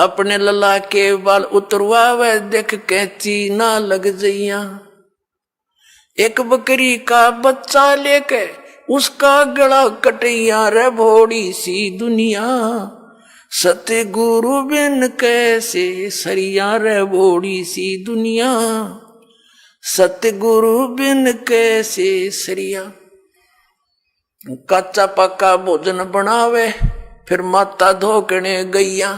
अपने लला के बाल उतरवावे देख कैंची ना लग जइया। एक बकरी का बच्चा लेके उसका गला कटैया रे भोड़ी सी दुनिया। सतगुरु बिन कैसे सरिया रे भोड़ी सी दुनिया। सतगुरु बिन कैसे सरिया। कच्चा पक्का भोजन बनावे फिर माता धोकने गैया।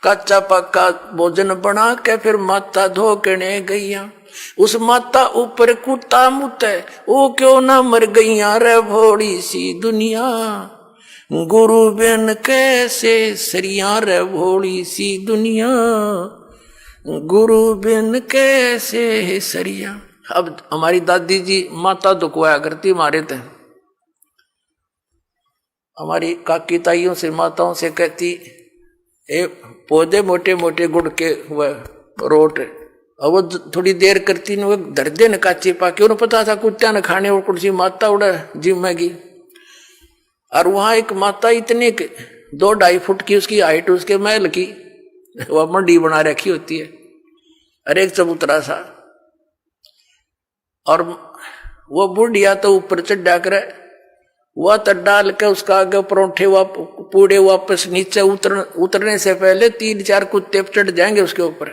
कच्चा पक्का भोजन बना के फिर माता धोकने गैया। उस माता ऊपर कुत्ता मुते वो क्यों ना मर गईया रे भोड़ी सी दुनिया। गुरु बिन कैसे सरिया रे भोड़ी सी दुनिया। गुरु बिन कैसे सरिया। अब हमारी दादी जी माता दुखवाया करती हमारे थे। हमारी काकी ताइयों से माताओं से कहती ए पौधे मोटे मोटे गुड़ के हुए रोट। अब वो थोड़ी देर करती न धर दे न काचे पाके उन्हें पता था कुत्ता न खाने और कुर्सी माता उड़ा जिम्मेगी। और वहां एक माता इतने 2-2.5 फुट की उसकी हाइट उसके महल की वह मंडी बना रखी होती है और एक चबूतरा सा। और वो बुढ़िया तो ऊपर चढ़ा कर वह तो डाल के उसका आगे परोठे पूड़े वापस नीचे उतरने से पहले 3-4 कुत्ते चढ़ जाएंगे उसके ऊपर।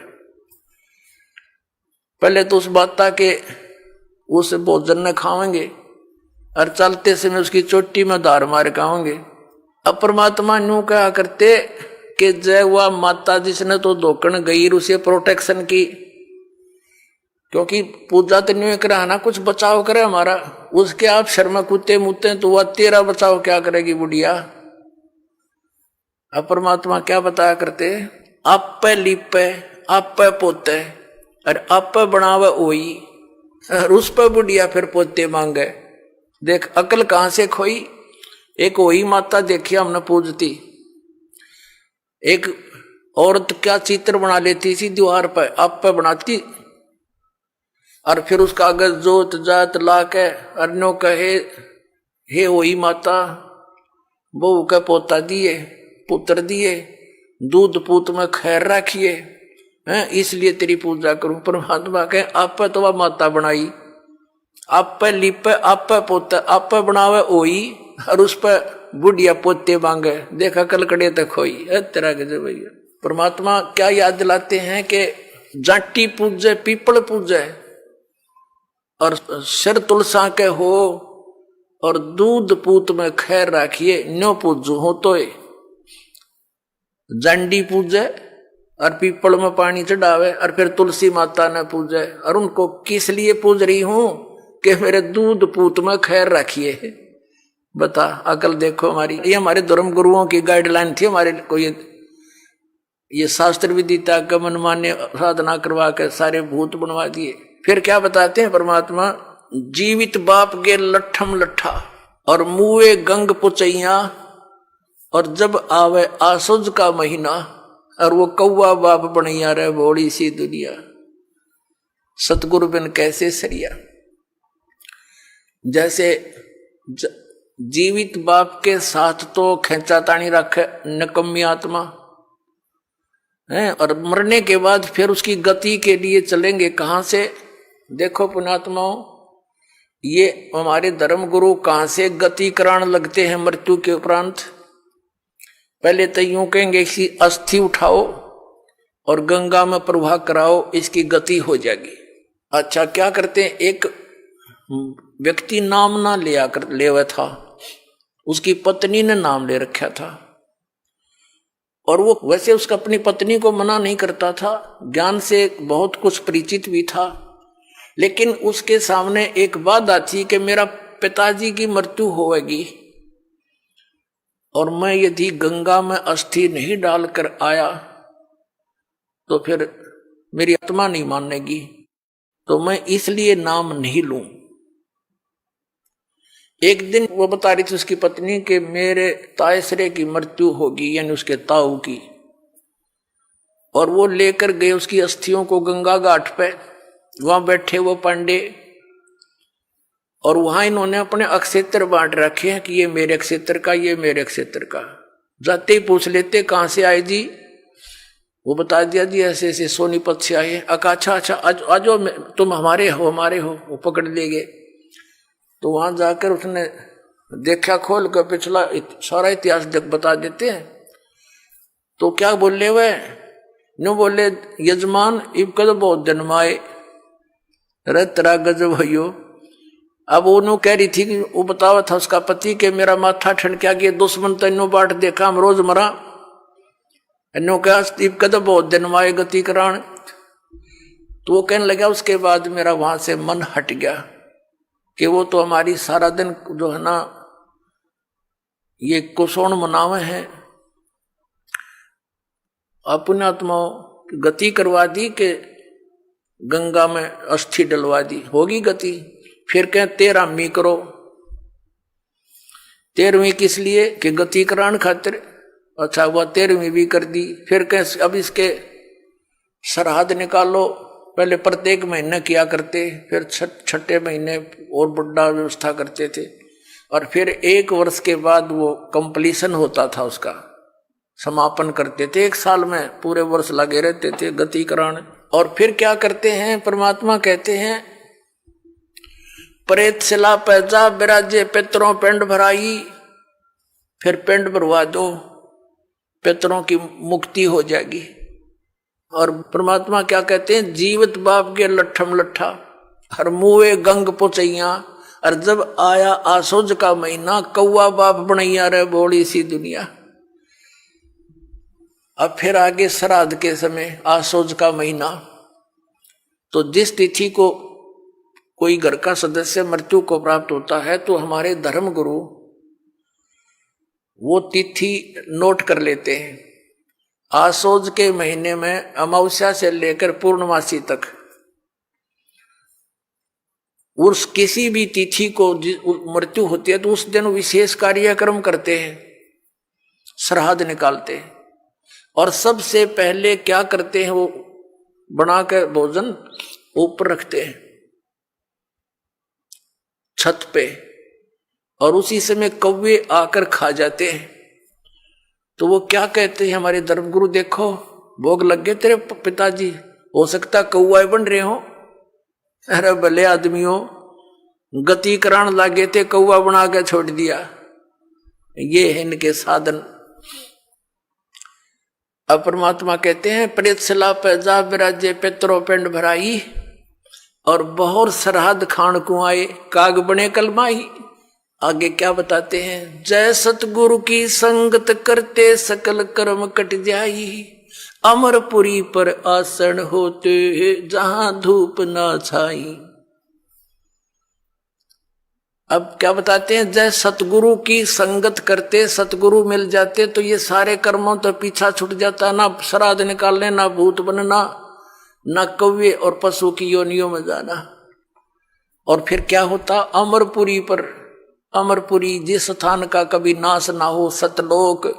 पहले तो उस माता के उस भोजन न खाएंगे और चलते समय उसकी चोटी में धार मार खाएंगे। अब परमात्मा न्यू कहा करते कि जय वह माता जिसने तो धोकन गई उसे प्रोटेक्शन की। क्योंकि पूजा तो नहीं कराना कुछ बचाव करे हमारा। उसके आप शर्मा कुत्ते मुत्ते तो वह तेरा बचाव क्या करेगी बुढ़िया। अब परमात्मा क्या बताया करते आप पे लिपे आप पे पोते और आप पे बनावे ओई और उस पर बुढ़िया फिर पोते मांगे। देख अकल कहां से खोई। एक वही माता देखी हमने पूजती। एक औरत क्या चित्र बना लेती थी दीवार पर आप पे बनाती और फिर उसका अगर जोत जात ला के अन्यों कहे हे वही माता बहू के पोता दिए पुत्र दिए दूध पूत में खैर रखिए हैं इसलिए तेरी पूजा करूं। परमात्मा कहे आप पे तो वह माता बनाई आप पे लिपे आप पे पोते आप पे बनावे ओई और उस पर बुढ़िया पोते मांगे। देखा कलकड़े तक खोई तेरा के भैया। परमात्मा क्या याद दिलाते हैं कि जाटी पूजे पीपल पूजे और सिर तुलसा के हो और दूध पूत में खैर राखिए न्यो पूजू हो तो जंडी पूजे और पीपल में पानी चढ़ावे और फिर तुलसी माता ने पूजे। और उनको किस लिए पूज रही हूं कि मेरे दूध पूत में खैर रखिए। बता अकल देखो हमारी। ये हमारे धर्म गुरुओं की गाइडलाइन थी हमारे को। ये शास्त्र विदिता का मनमान्य साधना करवा के सारे भूत बनवा दिए। फिर क्या बताते हैं परमात्मा जीवित बाप के लट्ठम लट्ठा और मुए गंग पुचैया और जब आवे आसुज का महीना और वो कौवा बाप बनैया रे भोड़ी सी दुनिया। सतगुरु बिन कैसे सरिया। जैसे जीवित बाप के साथ तो खेचा तानी रखे नकम्मी आत्मा है और मरने के बाद फिर उसकी गति के लिए चलेंगे कहां से। देखो पुण्यात्माओं ये हमारे धर्म गुरु कहां से गति कराने लगते हैं मृत्यु के उपरांत। पहले तो यूं कहेंगे इसी अस्थि उठाओ और गंगा में प्रवाह कराओ इसकी गति हो जाएगी। अच्छा क्या करते हैं एक व्यक्ति नाम ना ले हुआ था उसकी पत्नी ने नाम ले रखा था और वो वैसे उसका अपनी पत्नी को मना नहीं करता था ज्ञान से बहुत कुछ परिचित भी था। लेकिन उसके सामने एक बाधा थी कि मेरा पिताजी की मृत्यु होगी और मैं यदि गंगा में अस्थि नहीं डालकर आया तो फिर मेरी आत्मा नहीं मानेगी तो मैं इसलिए नाम नहीं लूं। एक दिन वो बता रही थी उसकी पत्नी के मेरे तायसरे की मृत्यु होगी यानी उसके ताऊ की और वो लेकर गए उसकी अस्थियों को गंगा घाट पे। वहां बैठे वो पांडे और वहां इन्होंने अपने अक्षेत्र बांट रखे हैं कि ये मेरे क्षेत्र का ये मेरे क्षेत्र का। जाते ही पूछ लेते कहां से आए जी वो बता दिया जी ऐसे ऐसे सोनीपत से आए। अच्छा अच्छा आजो तुम हमारे हो वो पकड़ ले गए। तो वहां जाकर उसने देखा, खोल कर पिछला सारा इतिहास बता देते हैं। तो क्या बोले वह नो बोले, यजमान इब कद बहुत जन्माए रे तेरा गजब हो। अब वो कह रही थी कि वो बतावा था उसका पति के मेरा माथा ठनका गया, दुश्मन तेनो बाट देखा हम रोज मरा। इन्हों कहा इब कद बहुत जन्माए गति कराण। तो वो कहने लगा उसके बाद मेरा वहां से मन हट गया कि वो तो हमारी सारा दिन जो है ना ये कुसोण मनावे हैं, अपने आत्माओं गति करवा दी कि गंगा में अस्थि डलवा दी, होगी गति। फिर कहें 13वीं करो। 13वीं किस लिए कि गति कराने खातिर। अच्छा हुआ 13वीं भी कर दी। फिर कहें अब इसके सरहद निकालो। पहले प्रत्येक महीने किया करते, फिर छठे महीने और बड़ा व्यवस्था करते थे, और फिर 1 वर्ष के बाद वो कंप्लीशन होता था, उसका समापन करते थे। 1 साल में पूरे वर्ष लगे रहते थे गति कराने। और फिर क्या करते हैं, परमात्मा कहते हैं प्रेत शिला पैजा बिराजे पितरों पिंड भराई। फिर पिंड भरवा दो, पितरों की मुक्ति हो जाएगी। और परमात्मा क्या कहते हैं, जीवित बाप के लट्ठम लट्ठा हर मुए गंग पुचैया। और जब आया आसोज का महीना, कौआ बाप बनैया रे बोली सी दुनिया। अब फिर आगे श्राद्ध के समय आसोज का महीना। तो जिस तिथि को कोई घर का सदस्य मृत्यु को प्राप्त होता है तो हमारे धर्म गुरु वो तिथि नोट कर लेते हैं। आसोज के महीने में अमावस्या से लेकर पूर्णमासी तक उस किसी भी तिथि को मृत्यु होती है तो उस दिन विशेष कार्यक्रम करते हैं, श्राद्ध निकालते हैं। और सबसे पहले क्या करते हैं, वो बनाकर भोजन ऊपर रखते हैं छत पे, और उसी समय कौवे आकर खा जाते हैं। तो वो क्या कहते हैं हमारे धर्मगुरु, देखो भोग लग गए तेरे पिताजी, हो सकता कौआ बन रहे हो। अरे भले आदमियों, गति करान लागे थे, कौआ बना के छोड़ दिया। ये है इनके साधन। अब परमात्मा कहते हैं प्रेत शिला पैजा बिराजे पितरों पिंड भराई। और बहुत श्राद्ध खान को आए, काग बने कलमाई। आगे क्या बताते हैं, जय सतगुरु की संगत करते सकल कर्म कट जाई। अमरपुरी पर आसन होते जहां धूप ना छाई। अब क्या बताते हैं, जय सतगुरु की संगत करते, सतगुरु मिल जाते तो ये सारे कर्मों तो पीछा छूट जाता, ना श्राद्ध निकालने, ना भूत बनना, ना कौवे और पशु की योनियों में जाना। और फिर क्या होता, अमरपुरी पर, अमरपुरी जिस स्थान का कभी नाश ना हो, सतलोक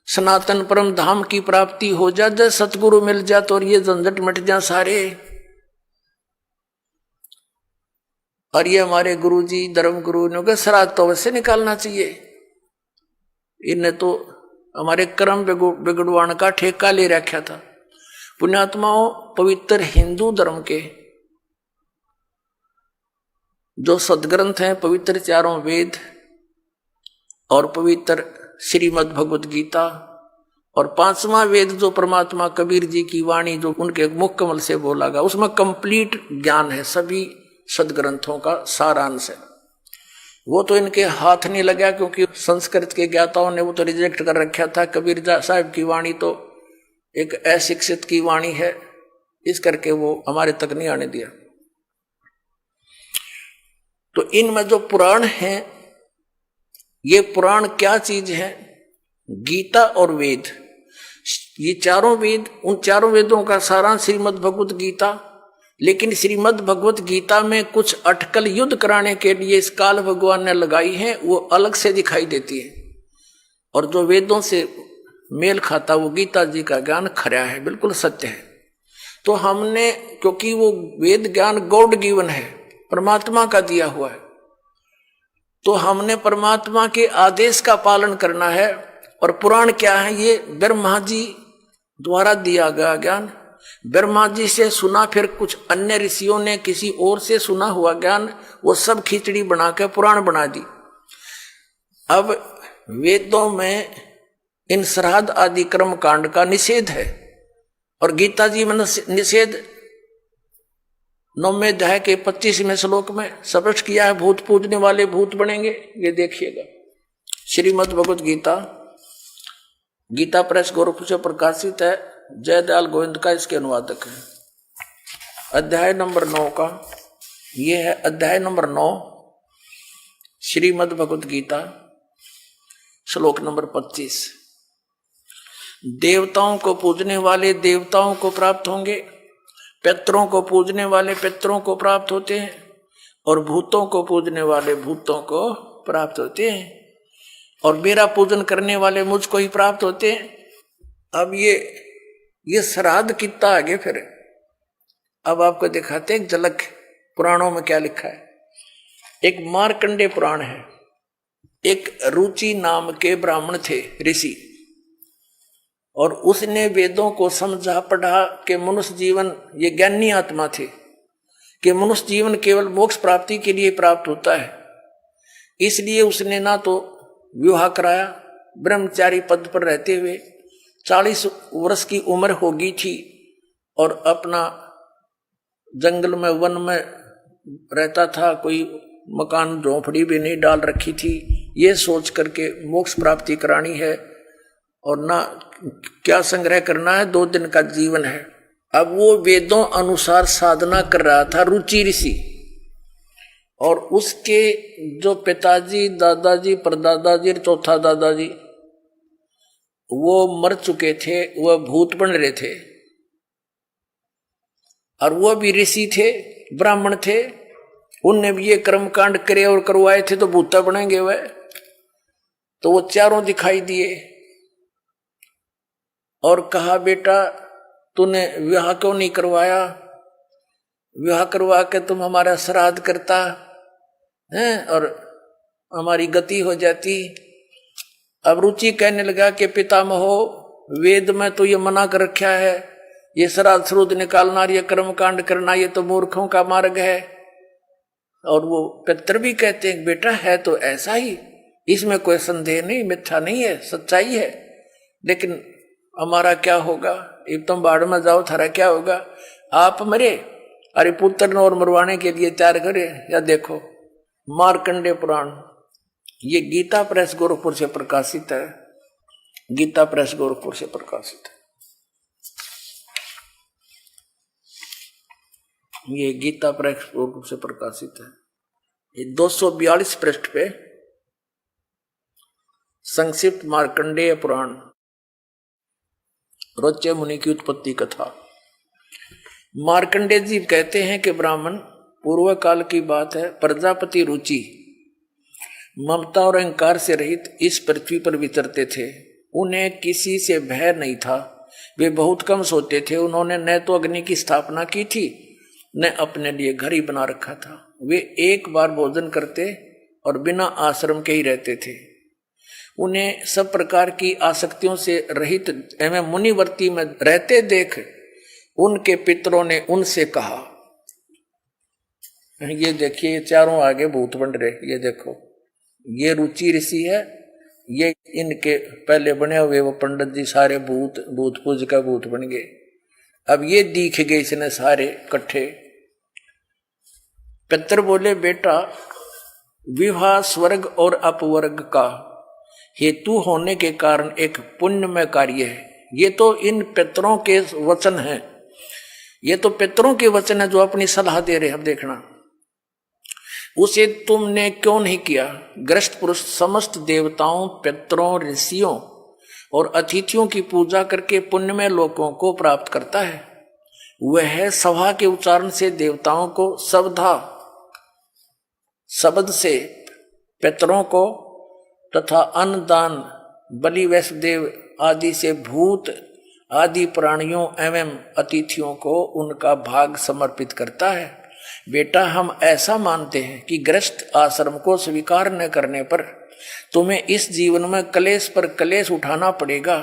सनातन परम धाम की प्राप्ति हो जा, जब सतगुरु मिल जा तो और ये झंझट मिट जा सारे। और ये हमारे गुरु जी धर्म गुरु ने कहा श्राद्ध तो अवश्य निकालना चाहिए। इन्हें तो हमारे कर्म बिगड़वाने का ठेका ले रखा था। पुण्यात्माओं, पवित्र हिंदू धर्म के जो सदग्रंथ हैं, पवित्र 4 वेद और पवित्र श्रीमद् भगवत गीता, और 5वां वेद जो परमात्मा कबीर जी की वाणी जो उनके मुख कमल से बोला गया, उसमें कंप्लीट ज्ञान है, सभी सदग्रंथों का सारांश है। वो तो इनके हाथ नहीं लगा क्योंकि संस्कृत के ज्ञाताओं ने वो तो रिजेक्ट कर रखा था। कबीर साहब की वाणी तो एक अशिक्षित की वाणी है, इस करके वो हमारे तक नहीं आने दिया। तो इनमें जो पुराण हैं, ये पुराण क्या चीज है, गीता और वेद, ये 4 वेद, उन 4 वेदों का सारांश श्रीमद् भगवत गीता। लेकिन श्रीमद् भगवत गीता में कुछ अटकल युद्ध कराने के लिए इस काल भगवान ने लगाई है, वो अलग से दिखाई देती है। और जो वेदों से मेल खाता वो गीता जी का ज्ञान खरा है, बिल्कुल सत्य है। तो हमने, क्योंकि वो वेद ज्ञान गॉड गिवन है, परमात्मा का दिया हुआ है, तो हमने परमात्मा के आदेश का पालन करना है। और पुराण क्या है, ये ब्रह्मा जी द्वारा दिया गया ज्ञान, ब्रह्मा जी से सुना, फिर कुछ अन्य ऋषियों ने किसी और से सुना हुआ ज्ञान, वो सब खिचड़ी बना के पुराण बना दी। अब वेदों में इन श्राद्ध आदि कर्म कांड का निषेध है, और गीता जी में निषेध 9वें अध्याय के 25वें श्लोक में स्पष्ट किया है, भूत पूजने वाले भूत बनेंगे। ये देखिएगा, श्रीमद् भगवत गीता, गीता प्रेस गोरखपुर से प्रकाशित है, जयदयाल गोविंद का इसके अनुवादक है। अध्याय नंबर 9 का ये है, अध्याय नंबर 9 श्रीमद् भगवत गीता, श्लोक नंबर 25। देवताओं को पूजने वाले देवताओं को प्राप्त होंगे, पितरों को पूजने वाले पितरों को प्राप्त होते हैं, और भूतों को पूजने वाले भूतों को प्राप्त होते हैं, और मेरा पूजन करने वाले मुझको ही प्राप्त होते हैं। अब ये श्राद्ध कितना आगे फिर, अब आपको दिखाते हैं एक झलक पुराणों में क्या लिखा है। एक मार्कंडेय पुराण है, एक रुचि नाम के ब्राह्मण थे, ऋषि, और उसने वेदों को समझा पढ़ा कि मनुष्य जीवन, ये ज्ञानी आत्मा थे कि मनुष्य जीवन केवल मोक्ष प्राप्ति के लिए प्राप्त होता है। इसलिए उसने ना तो विवाह कराया, ब्रह्मचारी पद पर रहते हुए 40 वर्ष की उम्र होगी थी, और अपना जंगल में वन में रहता था, कोई मकान झोंपड़ी भी नहीं डाल रखी थी, ये सोच करके मोक्ष प्राप्ति करानी है, और ना क्या संग्रह करना है, 2 दिन का जीवन है। अब वो वेदों अनुसार साधना कर रहा था, रुचि ऋषि, और उसके जो पिताजी, दादाजी, परदादाजी, चौथा दादाजी वो मर चुके थे, वह भूत बन रहे थे, और वो भी ऋषि थे, ब्राह्मण थे, उनने भी ये कर्म कांड करे और करवाए थे, तो भूता बनेंगे वह। तो वो चारों दिखाई दिए और कहा, बेटा तूने विवाह क्यों नहीं करवाया, विवाह करवा के तुम हमारा श्राद्ध करता है और हमारी गति हो जाती। अब रुचि कहने लगा कि पितामहो, वेद में तो ये मना कर रखा है, ये श्राद्ध श्रुद्ध निकालना, ये कर्म कांड करना, ये तो मूर्खों का मार्ग है। और वो पितर भी कहते हैं, बेटा है तो ऐसा ही, इसमें कोई संदेह नहीं, मिथ्या नहीं है, सच्चाई है, लेकिन हमारा क्या होगा, एक तुम बाढ़ में जाओ, थारा क्या होगा, आप मरे, अरे पुत्र और मरवाने के लिए तैयार करे। या देखो मार्कंडेय पुराण, ये गीता प्रेस गोरखपुर से प्रकाशित है, गीता प्रेस गोरखपुर से प्रकाशित है, ये गीता प्रेस गोरखपुर से प्रकाशित है। ये 242 पृष्ठ पे संक्षिप्त मार्कंडेय पुराण, रोच्य मुनि की उत्पत्ति कथा। मार्कंडेय जी कहते हैं कि ब्राह्मण, पूर्व काल की बात है, प्रजापति रुचि ममता और अहंकार से रहित इस पृथ्वी पर विचरते थे। उन्हें किसी से भय नहीं था, वे बहुत कम सोते थे। उन्होंने न तो अग्नि की स्थापना की थी, न अपने लिए घर ही बना रखा था। वे एक बार भोजन करते और बिना आश्रम के ही रहते थे। उन्हें सब प्रकार की आसक्तियों से रहित एवं मुनिवर्ती में रहते देख उनके पितरों ने उनसे कहा, ये देखिए, ये चारों आगे भूत बन रहे, ये देखो, ये रुचि ऋषि है, ये इनके पहले बने हुए वो पंडित जी सारे भूत पूज का भूत बन गए। अब ये दिख गए इसने सारे इकट्ठे। पितर बोले, बेटा विवाह स्वर्ग और अपवर्ग का हेतु होने के कारण एक पुण्यमय कार्य है। ये तो इन पितरों के वचन हैं, ये तो पितरों के वचन है जो अपनी सलाह दे रहे हैं। अब देखना, उसे तुमने क्यों नहीं किया। ग्रस्त पुरुष समस्त देवताओं, पितरों, ऋषियों और अतिथियों की पूजा करके पुण्यमय लोकों को प्राप्त करता है। वह सभा के उच्चारण से देवताओं को, शब्द से पितरों को तथा अन्नदान, बलि, वैष्णदेव आदि से भूत आदि प्राणियों एवं अतिथियों को उनका भाग समर्पित करता है। बेटा हम ऐसा मानते हैं कि गृहस्थ आश्रम को स्वीकार न करने पर तुम्हें इस जीवन में क्लेश पर क्लेश उठाना पड़ेगा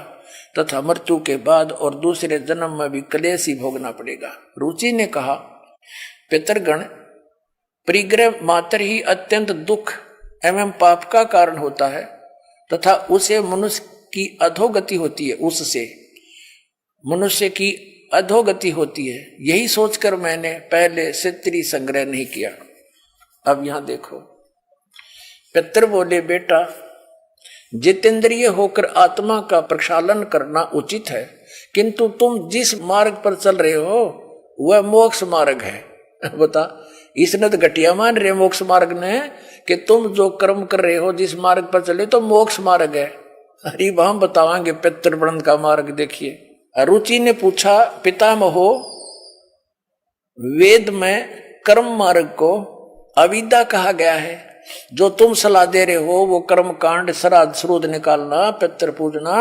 तथा मृत्यु के बाद और दूसरे जन्म में भी क्लेश ही भोगना पड़ेगा। रुचि ने कहा, पितृगण, परिग्रह मात्र ही अत्यंत दुख एवं पाप का कारण होता है तथा उसे मनुष्य की अधोगति होती है, उससे मनुष्य की अधोगति होती है। यही सोचकर मैंने पहले सित्री संग्रह नहीं किया। अब यहां देखो, पितर बोले, बेटा जितेंद्रिय होकर आत्मा का प्रक्षालन करना उचित है, किंतु तुम जिस मार्ग पर चल रहे हो वह मोक्ष मार्ग है। बता, इसने तो घटिया मान रहे मोक्ष मार्ग ने कि तुम जो कर्म कर रहे हो जिस मार्ग पर चले तो मोक्ष मार्ग है। अरे हम बतावांगे पितृवृंद का मार्ग। देखिए, रुचि ने पूछा, पितामहो, वेद में कर्म मार्ग को अविद्या कहा गया है, जो तुम सलाह दे रहे हो वो कर्म कांड, श्राद्ध श्रुद्ध निकालना, पितृ पूजना,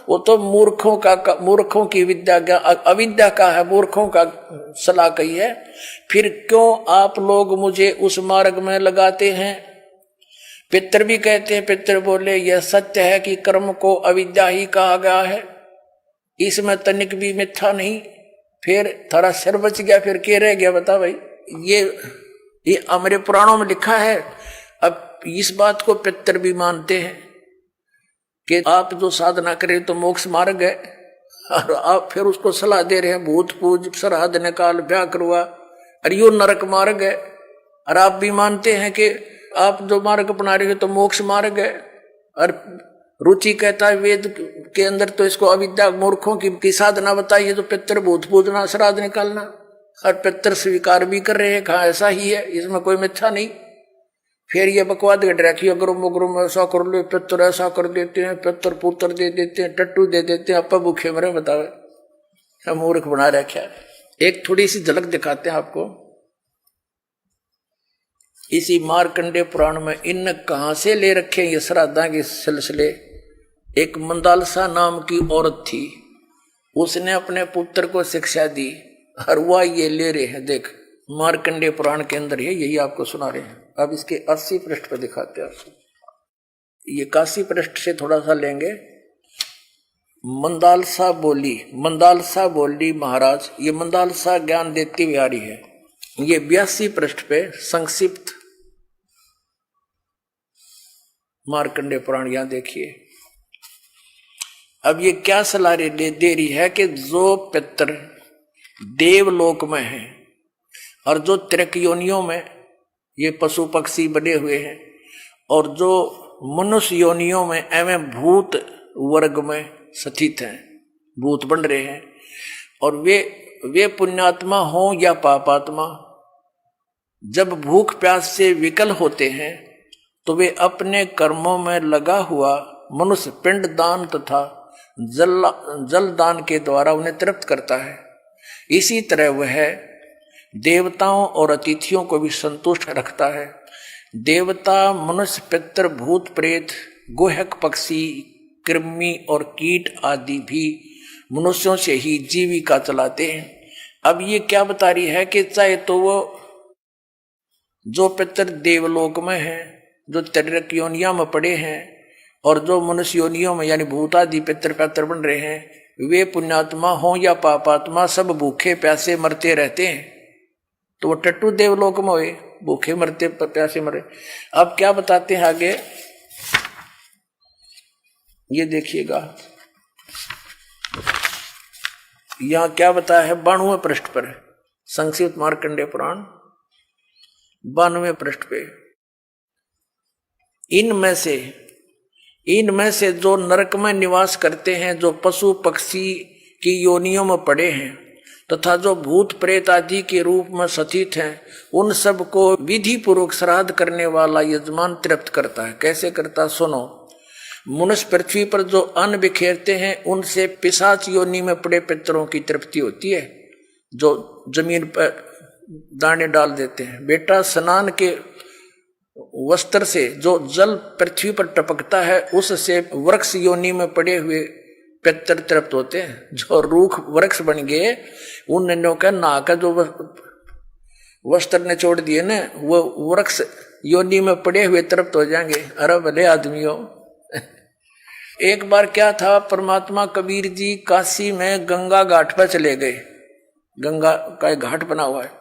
वो तो मूर्खों की विद्या, अविद्या का है, मूर्खों का सलाह कही है। फिर क्यों आप लोग मुझे उस मार्ग में लगाते हैं? पितर भी कहते हैं, पितर बोले, यह सत्य है कि कर्म को अविद्या ही कहा गया है, इसमें तनिक भी मिथ्या नहीं। फिर थारा सिर बच गया, फिर क्या रह गया? बता भाई, ये हमारे पुराणों में लिखा है। अब इस बात को पितर भी मानते हैं कि आप जो साधना करें तो मोक्ष मार्ग है, और आप फिर उसको सलाह दे रहे हैं भूत पूज, श्राद्ध निकाल, ब्याह करवा, और यो नरक मार्ग है। और आप भी मानते हैं कि आप जो मार्ग अपना रहे हो तो मोक्ष मार्ग है। और रुचि कहता है वेद के अंदर तो इसको अविद्या मूर्खों की साधना बताइए, तो पितर भूत पूजना, श्राद्ध निकालना, और पितर स्वीकार भी कर रहे हैं, कहा ऐसा ही है, इसमें कोई मिथ्या नहीं। फिर ये बकवाद गट रखी, अगरुम उगरुम ऐसा कर लो, पितर ऐसा कर देते हैं, पितर पुत्र दे देते हैं, टट्टू दे देते हैं, अपा भूखे मरे। बतावे मूर्ख बना रखा है। एक थोड़ी सी झलक दिखाते हैं आपको इसी मार्कंडे पुराण में। इन कहां से ले रखे ये श्राद्धा के सिलसिले। एक मंदालसा नाम की औरत थी, उसने अपने पुत्र को शिक्षा दी, और वह ये ले रहे हैं। देख, मार्कंडे पुराण के अंदर है, यही आपको सुना रहे हैं। अब इसके 80 पृष्ठ पर दिखाते हैं आपको। ये 81 पृष्ठ से थोड़ा सा लेंगे। मंदालसा बोली महाराज, ये मंदालसा ज्ञान देती बिहारी है। ये 82 पृष्ठ पे संक्षिप्त मार्कंडे पुराण, यहां देखिए। अब ये क्या सलाह दे रही है कि जो पितर देवलोक में है और जो त्रिक योनियों में ये पशु पक्षी बने हुए हैं, और जो मनुष्य योनियों में एवं भूत वर्ग में स्थित हैं, भूत बन रहे हैं, और वे पुण्यात्मा हो या पापात्मा, जब भूख प्यास से विकल होते हैं तो वे अपने कर्मों में लगा हुआ मनुष्य पिंड दान तथा जल दान के द्वारा उन्हें तृप्त करता है। इसी तरह वह देवताओं और अतिथियों को भी संतुष्ट रखता है। देवता, मनुष्य, पितर, भूत, प्रेत, गुहक, पक्षी, कृमि और कीट आदि भी मनुष्यों से ही जीविका चलाते हैं। अब ये क्या बता रही है कि चाहे तो वो जो पितर देवलोक में है, जो त्रिक योनिया में पड़े हैं, और जो मनुष्य योनियों में यानी भूत आदि पितर पैतर बन रहे हैं, वे पुण्यात्मा हो या पापात्मा, सब भूखे प्यासे मरते रहते हैं। तो वो टट्टू देवलोक में हुए, भूखे मरते प्यासे मरे। अब क्या बताते हैं आगे, ये देखिएगा, यहां क्या बताया है 92वें पृष्ठ पर, संक्षिप्त मार्कंडे पुराण 92वें पृष्ठ पे। इनमें से जो नरक में निवास करते हैं, जो पशु पक्षी की योनियों में पड़े हैं तथा जो भूत प्रेत आदि के रूप में स्थित हैं, उन सब को विधि पूर्वक श्राद्ध करने वाला यजमान तृप्त करता है। कैसे करता, सुनो। मनुष्य पृथ्वी पर जो अन्न बिखेरते हैं, उनसे पिशाच योनि में पड़े पितरों की तृप्ति होती है, जो जमीन पर दाने डाल देते हैं। बेटा, स्नान के वस्त्र से जो जल पृथ्वी पर टपकता है, उससे वृक्ष योनि में पड़े हुए पितर तृप्त होते हैं। जो रूख वृक्ष बन गए, उन नन्हों का नाक जो वस्त्र ने छोड़ दिए ना, वो वृक्ष योनि में पड़े हुए तृप्त हो जाएंगे। अरे भले आदमियों। एक बार क्या था, परमात्मा कबीर जी काशी में गंगा घाट पर चले गए। गंगा का एक घाट बना हुआ है,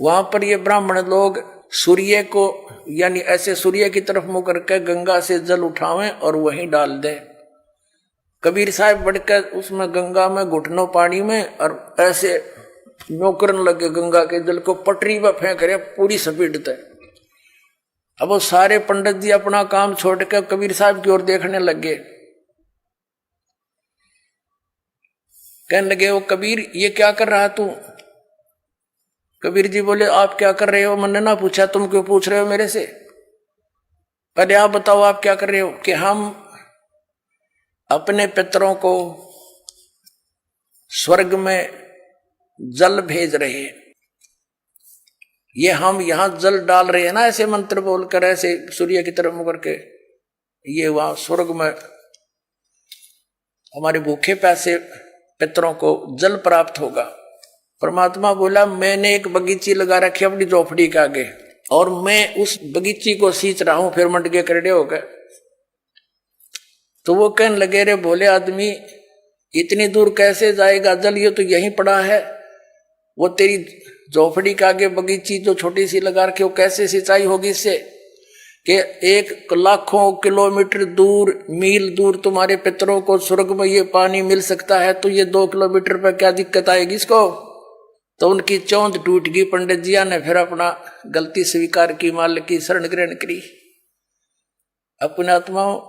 वहां पर ये ब्राह्मण लोग सूर्य को, यानी ऐसे सूर्य की तरफ मुंह करके गंगा से जल उठावें और वहीं डाल दें। कबीर साहब बढ़कर उसमें गंगा में घुटनों पानी में और ऐसे नौकरन लगे गंगा के जल को, पटरी पर फेंक रहे पूरी स्पीड तक। अब वो सारे पंडित जी अपना काम छोड़ कर कबीर साहब की ओर देखने लगे। कहने लगे, वो कबीर ये क्या कर रहा तू? कबीर जी बोले, आप क्या कर रहे हो? मैंने ना पूछा, तुम क्यों पूछ रहे हो मेरे से? पहले आप बताओ आप क्या कर रहे हो? कि हम अपने पितरों को स्वर्ग में जल भेज रहे हैं। ये हम यहां जल डाल रहे हैं ना, ऐसे मंत्र बोलकर, ऐसे सूर्य की तरफ मुंह करके, ये वहां स्वर्ग में हमारे भूखे प्यासे पितरों को जल प्राप्त होगा। परमात्मा बोला, मैंने एक बगीची लगा रखी अपनी झोपड़ी के आगे और मैं उस बगीची को सींच रहा हूं। फिर मंड के करड़े हो गए। तो वो कहने लगे, रे भोले आदमी, इतनी दूर कैसे जाएगा जल? ये तो यहीं पड़ा है। वो तेरी झोपड़ी के आगे बगीची जो छोटी सी लगा रखी, वो कैसे सिंचाई होगी इससे? कि 1,00,000 किलोमीटर दूर, मील दूर तुम्हारे पितरों को स्वर्ग में ये पानी मिल सकता है, तो ये 2 किलोमीटर पर क्या दिक्कत आएगी इसको? तो उनकी चौंध टूट गई। पंडित जिया ने फिर अपना गलती स्वीकार की, मालिक की शरण ग्रहण करी। अपने आत्माओं,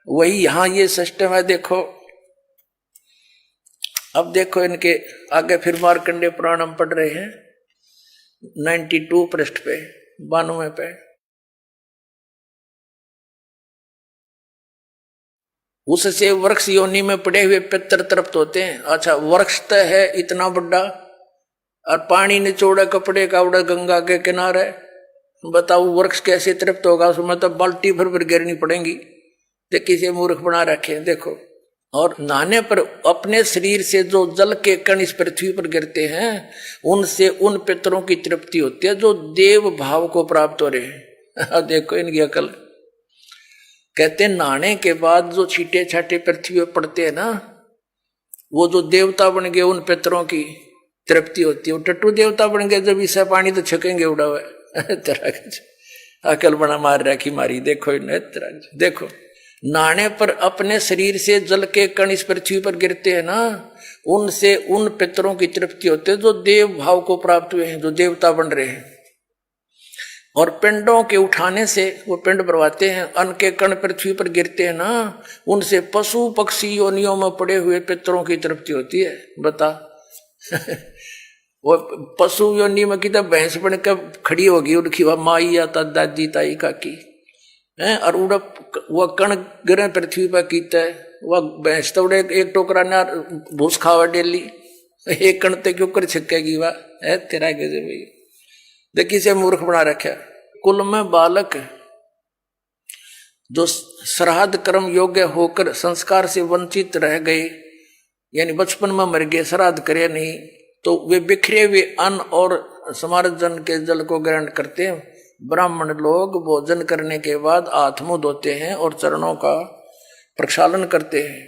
वही यहां ये सिस्टम है। देखो, अब देखो इनके आगे फिर मार्कंडेय पुराण हम पढ़ रहे हैं 92 पृष्ठ पे, 92 पे। उससे वृक्ष योनि में पड़े हुए पितर तृप्त होते हैं। अच्छा, वृक्ष तो है इतना बड़ा और पानी निचोड़ा कपड़े का उड़ा गंगा के किनारे, बताओ वृक्ष कैसे तृप्त होगा? उसमें तो बाल्टी भर गिरनी पड़ेगी। तो किसी मूर्ख बना रखे। देखो, और नहाने पर अपने शरीर से जो जल के कण इस पृथ्वी पर गिरते हैं, उनसे उन पितरों की तृप्ति होती है जो देव भाव को प्राप्त हो रहे हैं। देखो इनकी अकल। कहते हैं नहाने के बाद जो छींटे छाटे पृथ्वी पर पड़ते हैं ना, वो जो देवता बन गए, उन पितरों की तृप्ति होती है। वो टट्टू देवता बन गए, जब इससे पानी तो छकेंगे उड़ा हुआ। अकल बना मार रखी मारी। देखो इन्हें, देखो नहाने पर अपने शरीर से जल के कण इस पृथ्वी पर गिरते हैं ना, उनसे उन पितरों की तृप्ति होती है जो देव भाव को प्राप्त हुए हैं, जो देवता बन रहे हैं। और पिंडों के उठाने से, वो पिंड भरवाते हैं, अन्न के कण पृथ्वी पर गिरते हैं ना, उनसे पशु पक्षी योनियों में पड़े हुए पितरों की तृप्ति होती है। बता वो पशु योनि में की भैंस बनकर खड़ी होगी, उनकी वह माई या दादी ताई काकी है, और उड़ा वह कण गिरे पृथ्वी पर कीता है। वह भैंस तो उड़े एक टोकरा ना भूस खावा डेली, एक कण ते क्यों कर छिकेगी वह है तेरा गजे भाई। देखिए से मूर्ख बना रखा। कुल में बालक जो श्राद्ध कर्म योग्य होकर संस्कार से वंचित रह गए, यानी बचपन में मर गए, श्राद्ध करे नहीं, तो वे बिखरे हुए अन्न और समार्जन के जल को ग्रहण करते हैं। ब्राह्मण लोग भोजन करने के बाद हाथ मुंह धोते हैं और चरणों का प्रक्षालन करते हैं,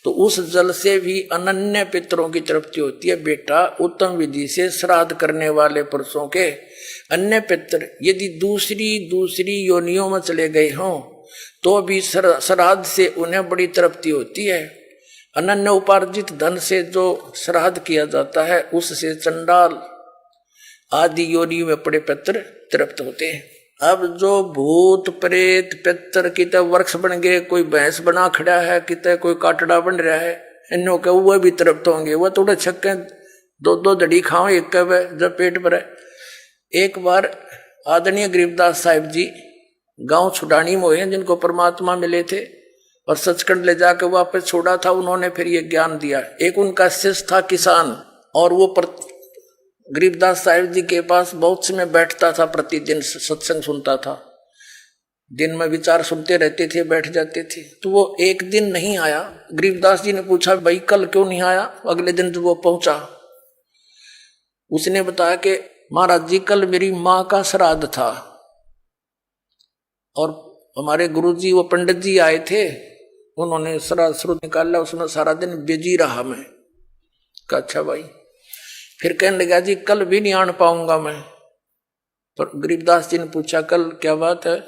तो उस जल से भी अनन्य पितरों की तृप्ति होती है। बेटा, उत्तम विधि से श्राद्ध करने वाले पुरुषों के अन्य पितर यदि दूसरी योनियों में चले गए हों, तो भी श्राद्ध से उन्हें बड़ी तृप्ति होती है। अनन्य उपार्जित धन से जो श्राद्ध किया जाता है, उससे चंडाल आदि योनि में पड़े पितर तृप्त होते हैं। अब जो भूत प्रेत पितर कितने वृक्ष बन गए, कोई भैंस बना खड़ा है, कितने कोई काटड़ा बन रहा है, इनों के वह भी तृप्त होंगे। वह थोड़े छक्के 2-2 दड़ी खाओ एक कब जब पेट भरे। एक बार आदरणीय गरीबदास साहिब जी गांव छुडानी में हुए, जिनको परमात्मा मिले थे और सचखंड ले जाकर वापस छोड़ा था, उन्होंने फिर ये ज्ञान दिया। एक उनका शिष्य था किसान, और वो गरीबदास साहिब जी के पास बहुत समय बैठता था, प्रतिदिन सत्संग सुनता था, दिन में विचार सुनते रहते थे, बैठ जाते थे। तो वो एक दिन नहीं आया। गरीबदास जी ने पूछा, भाई कल क्यों नहीं आया? अगले दिन जब वो पहुंचा, उसने बताया कि महाराज जी कल मेरी माँ का श्राद्ध था और हमारे गुरुजी वो पंडित जी आए थे, उन्होंने श्राद्ध श्रुद्ध निकाला, उसमें सारा दिन बिजी रहा मैं। कहा अच्छा भाई। फिर कहने लगा जी कल भी नहीं आन पाऊंगा मैं। पर गरीबदास जी ने पूछा कल क्या बात है?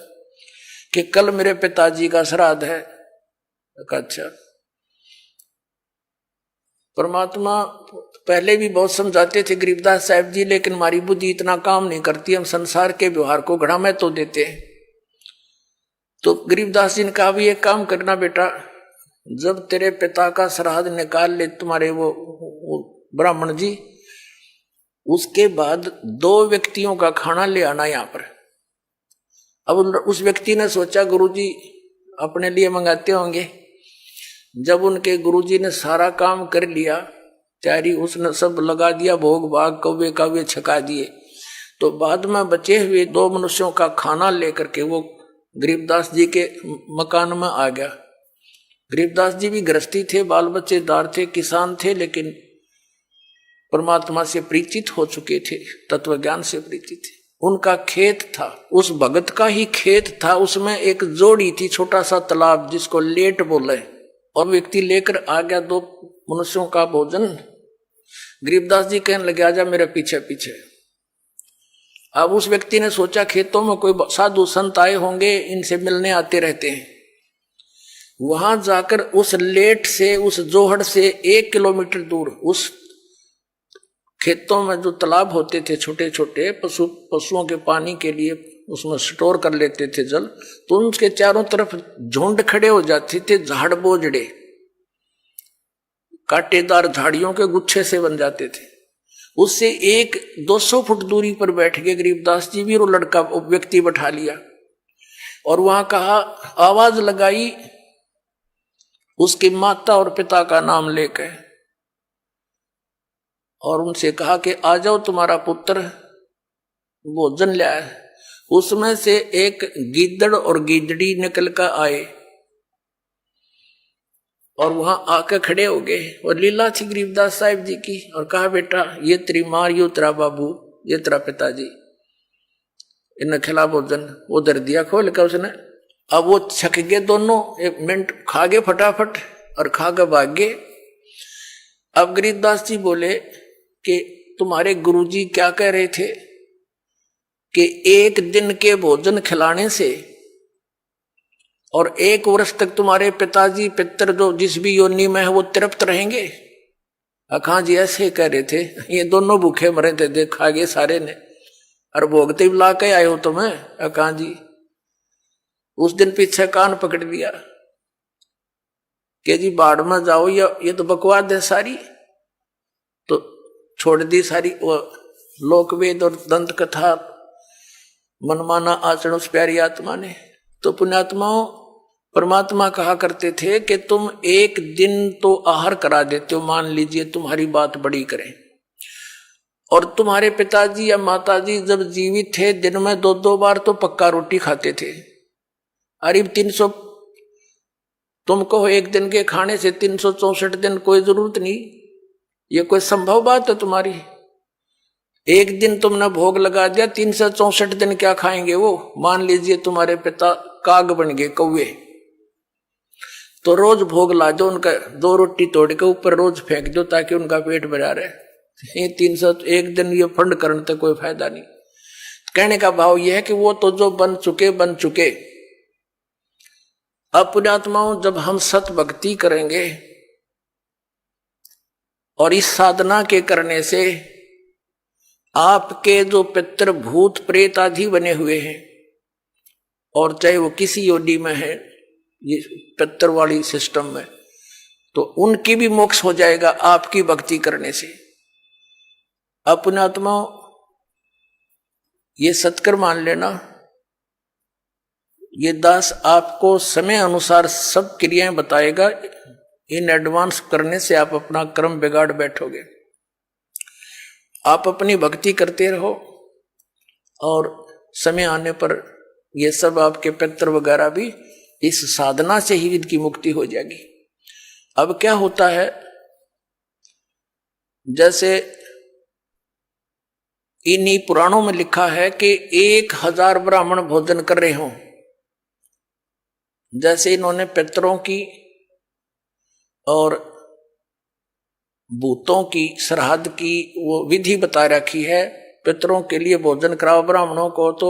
कि कल मेरे पिताजी का श्राद्ध है। कहा अच्छा। परमात्मा पहले भी बहुत समझाते थे गरीबदास साहब जी, लेकिन हमारी बुद्धि इतना काम नहीं करती, हम संसार के व्यवहार को घड़ा में तो देते हैं। तो गरीबदास जी ने कहा भी एक काम करना बेटा, जब तेरे पिता का श्राद्ध निकाल ले तुम्हारे वो ब्राह्मण जी, उसके बाद 2 व्यक्तियों का खाना ले आना यहां पर। अब उस व्यक्ति ने सोचा गुरुजी अपने लिए मंगाते होंगे। जब उनके गुरुजी ने सारा काम कर लिया, तैयारी उसने सब लगा दिया, भोग भाग कौवे कावे छका दिए, तो बाद में बचे हुए 2 मनुष्यों का खाना लेकर के वो गरीबदास जी के मकान में आ गया। गरीबदास जी भी गृहस्थी थे, बाल बच्चेदार थे, किसान थे, लेकिन परमात्मा से परिचित हो चुके थे, तत्व ज्ञान से परिचित थे। उनका खेत था, उस भगत का ही खेत था, उसमें एक जोड़ी थी, छोटा सा तालाब जिसको लेट बोले, और व्यक्ति लेकर आ गया 2 मनुष्यों का भोजन। गरीबदास जी कहने लगे आजा मेरे पीछे पीछे। अब उस व्यक्ति ने सोचा खेतों में कोई साधु संत आए होंगे, इनसे मिलने आते रहते हैं। वहां जाकर उस लेट से, उस जोहड़ से 1 किलोमीटर दूर उस खेतों में जो तालाब होते थे छोटे छोटे, पशुओं के पानी के लिए उसमें स्टोर कर लेते थे जल, तो उसके चारों तरफ झुंड खड़े हो जाते थे, झाड़ बोझड़े कांटेदार झाड़ियों के गुच्छे से बन जाते थे। उससे 100-200 फुट दूरी पर बैठ गए गरीबदास जी भी, और लड़का व्यक्ति बैठा लिया और वहां कहा, आवाज लगाई उसकी माता और पिता का नाम लेकर, और उनसे कहा कि आ जाओ तुम्हारा पुत्र भोजन ले आए। उसमें से एक गीदड़ और गीदड़ी निकल कर आए और वहां आकर खड़े हो गए, और लीला थी गरीबदास साहिब जी की, और कहा बेटा ये तेरी माँ, ये तेरा बाबू, ये तेरा पिताजी, इन्हें खिला भोजन। वो दर दिया खोल कर उसने। अब वो छक गए दोनों, 1 मिनट खा गए फटाफट और खा कर भाग गए। अब गरीबदास जी बोले कि तुम्हारे गुरुजी क्या कह रहे थे कि 1 दिन के भोजन खिलाने से और 1 वर्ष तक तुम्हारे पिताजी पितर जो जिस भी योनि में है वो तृप्त रहेंगे। अखा जी ऐसे कह रहे थे, ये दोनों भूखे मरे थे, देखा गए सारे ने, और भोगते ला के आए हो तुम्हें। अखा जी उस दिन पीछे कान पकड़ दिया कि जी बाढ़ में जाओ, या ये तो बकवाद है सारी, तो छोड़ दी सारी वो लोकवेद और दंत कथा, मनमाना आचरण उस प्यारी आत्मा ने। तो पुण्यात्माओं, परमात्मा कहा करते थे कि तुम 1 दिन तो आहार करा देते हो, मान लीजिए तुम्हारी बात बड़ी करें, और तुम्हारे पिताजी या माताजी जब जीवित थे दिन में 2-2 बार तो पक्का रोटी खाते थे। अरे 300 तुम कहो 1 दिन के खाने से 364 दिन, कोई जरूरत नहीं, ये कोई संभव बात है तुम्हारी? 1 दिन तुमने भोग लगा दिया, 364 दिन क्या खाएंगे वो? मान लीजिए तुम्हारे पिता काग बन गए, कौवे, तो रोज भोग ला दो उनका, 2 रोटी तोड़ के ऊपर रोज फेंक दो ताकि उनका पेट भरा रहे। ये 301 दिन ये फंड करने से कोई फायदा नहीं। कहने का भाव यह है कि वो तो जो बन चुके। अब पुण्यात्माओं, जब हम सत भक्ति करेंगे और इस साधना के करने से आपके जो पितर भूत प्रेत आदि बने हुए हैं, और चाहे वो किसी योनि में है, ये पितर वाली सिस्टम में, तो उनकी भी मोक्ष हो जाएगा आपकी भक्ति करने से। अब पुण्यात्माओं, ये सत्कर मान लेना, ये दास आपको समय अनुसार सब क्रियाएं बताएगा। इन एडवांस करने से आप अपना कर्म बिगाड़ बैठोगे। आप अपनी भक्ति करते रहो, और समय आने पर ये सब आपके पितर वगैरह भी इस साधना से ही इनकी मुक्ति हो जाएगी। अब क्या होता है, जैसे इन्हीं पुराणों में लिखा है कि 1000 ब्राह्मण भोजन कर रहे हों। जैसे इन्होंने पितरों की और भूतों की श्राद्ध की वो विधि बता रखी है। पितरों के लिए भोजन कराओ ब्राह्मणों को तो